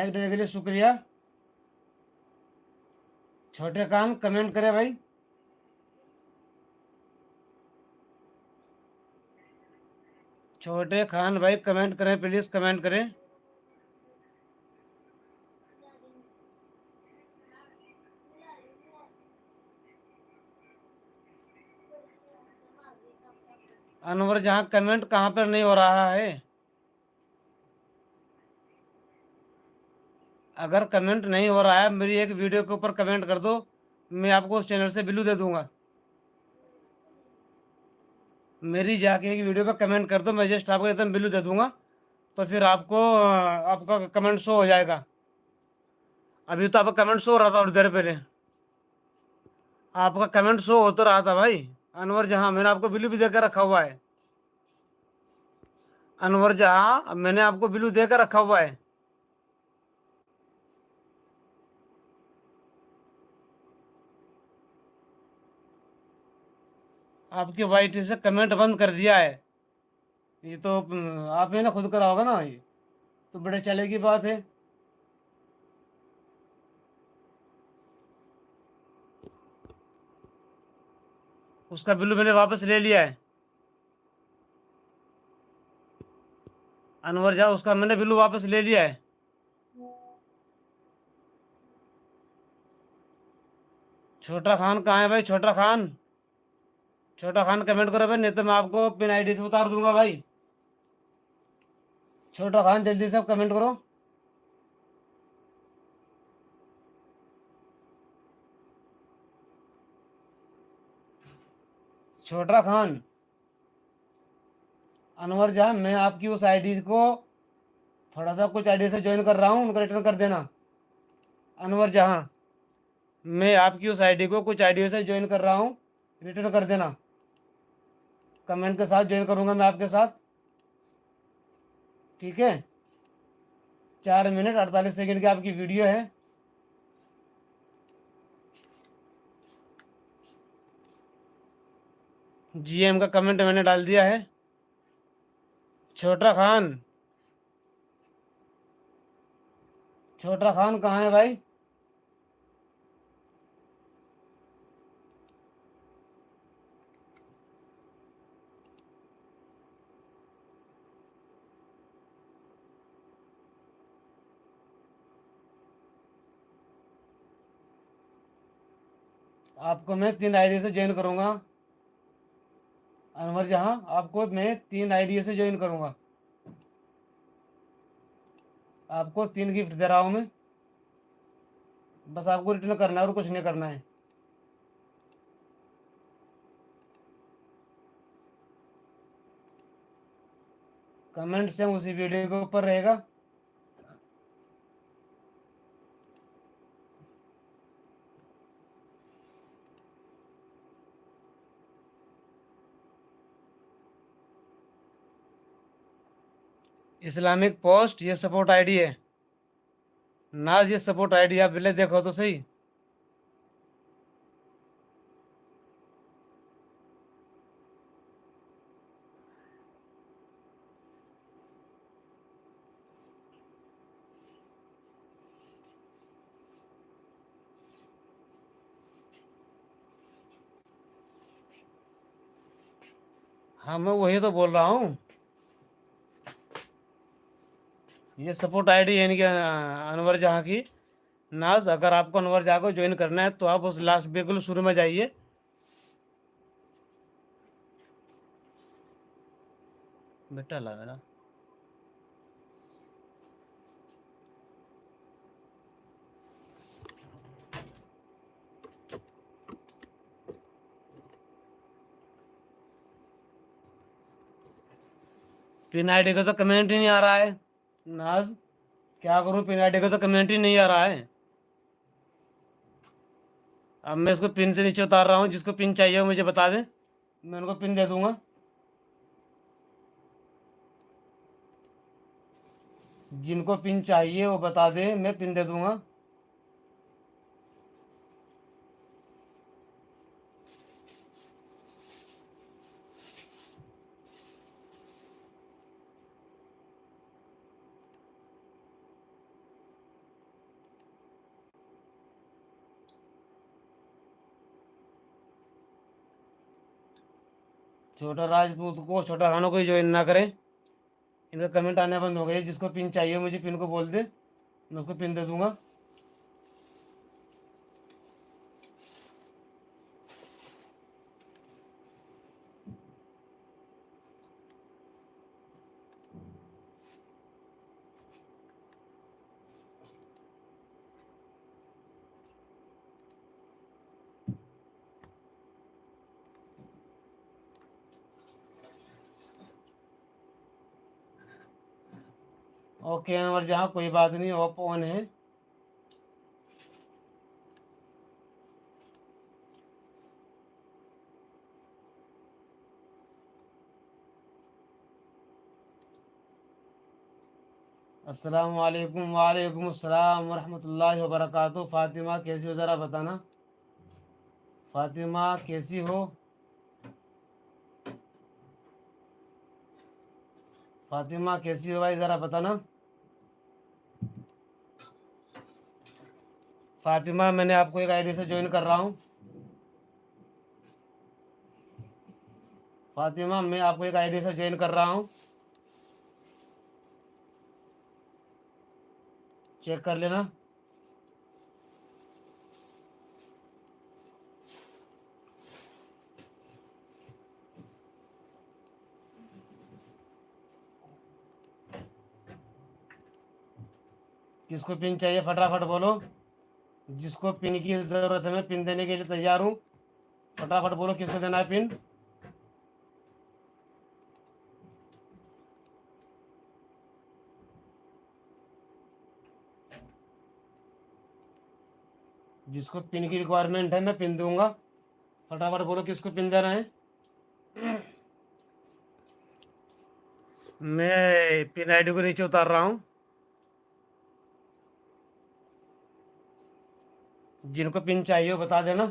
Like देने के लिए शुक्रिया। छोटे कान कमेंट करें भाई। छोटे खान भाई कमेंट करें, प्लीज कमेंट करें। अनवर जहां कमेंट कहाँ पर नहीं हो रहा है? अगर कमेंट नहीं हो रहा है मेरी एक वीडियो के ऊपर कमेंट कर दो, मैं आपको उस चैनल से बिल्लू दे दूंगा। मेरी जाके एक वीडियो पे कमेंट कर दो, मैं जस्ट आपको एकदम बिल्लू दे दूंगा। तो फिर आपको आपका कमेंट शो हो जाएगा। अभी तो आपका कमेंट शो हो रहा था थोड़ी देर पहले। आपका कमेंट शो हो तो रहा था भाई। अनवर जहां मैंने आपको बिल्लू भी देकर रखा हुआ है। अनवर जहां मैंने आपको बिल्लू देकर रखा हुआ है। आपकी वाइट से कमेंट बंद कर दिया है। ये तो आपने ना खुद करा होगा ना, ये तो बड़े चले की बात है। उसका बिल्लू मैंने वापस ले लिया है। अनवर जहां उसका मैंने बिल्लू वापस ले लिया है। छोटा खान कहाँ है भाई? छोटा खान, छोटा खान कमेंट करो भाई, नहीं तो मैं आपको पिन आईडी से उतार दूंगा भाई। छोटा खान जल्दी से कमेंट करो। छोटा खान, अनवर जहां मैं आपकी उस आईडी को थोड़ा सा कुछ आईडी से ज्वाइन कर रहा हूँ, उनको रिटर्न कर देना। अनवर जहां मैं आपकी उस आईडी को कुछ आईडी से ज्वाइन कर रहा हूँ, रिटर्न कर देना। कमेंट के साथ ज्वाइन करूंगा मैं आपके साथ, ठीक है? 4 मिनट 48 सेकंड की आपकी वीडियो है। जीएम का कमेंट मैंने डाल दिया है। छोटा खान, छोटा खान कहाँ है भाई? आपको मैं 3 आईडी से ज्वाइन करूंगा। अनवर जहां आपको मैं 3 आईडी से ज्वाइन करूंगा। आपको 3 गिफ्ट दे रहा हूं मैं। बस आपको रिटर्न करना है और कुछ नहीं करना है। कमेंट से उसी वीडियो के ऊपर रहेगा। इस्लामिक पोस्ट ये सपोर्ट आईडी है। नाज ये सपोर्ट आईडी, आप पहले देखो तो सही। हाँ मैं वही तो बोल रहा हूँ। ये सपोर्ट आईडी है इनकी, अनवर जहाँ की। नाज अगर आपको अनवर जहाँ को ज्वाइन करना है तो आप उस लास्ट बिल्कुल शुरू में जाइए। बेटा लगा ना। पिन आईडी का तो कमेंट ही नहीं आ रहा है। नाज क्या करूँ, पिन आईडी का तो कमेंट ही नहीं आ रहा है। अब मैं इसको पिन से नीचे उतार रहा हूँ। जिसको पिन चाहिए वो मुझे बता दे, मैं उनको पिन दे दूंगा। जिनको पिन चाहिए वो बता दे, मैं पिन दे दूंगा। छोटा राजपूत को छोटा खानों को ज्वाइन ना करें। इनका कमेंट आने बंद हो गए। जिसको पिन चाहिए मुझे पिन को बोल दे, मैं उसको पिन दे दूंगा। ओके अनवर जहाँ कोई बात नहीं, ऑफ ऑन है। अस्सलाम वालेकुम। वालेकुम अस्सलाम वरहमतुल्लाहि वबरकातुहू। फातिमा कैसी हो ज़रा बताना। फातिमा कैसी हो? फातिमा कैसी हो भाई ज़रा बताना। फातिमा मैंने आपको एक आईडी से ज्वाइन कर रहा हूँ। फातिमा मैं आपको एक आईडी से ज्वाइन कर रहा हूँ, चेक कर लेना। किसको पिन चाहिए फटाफट बोलो। जिसको पिन की ज़रूरत है मैं पिन देने के लिए तैयार हूँ। फटाफट बोलो किसको देना है पिन। जिसको पिन की रिक्वायरमेंट है मैं पिन दूंगा। फटाफट बोलो किसको पिन देना है। मैं पिन आईडी को नीचे उतार रहा हूँ। जिनको पिन चाहिए वो बता देना।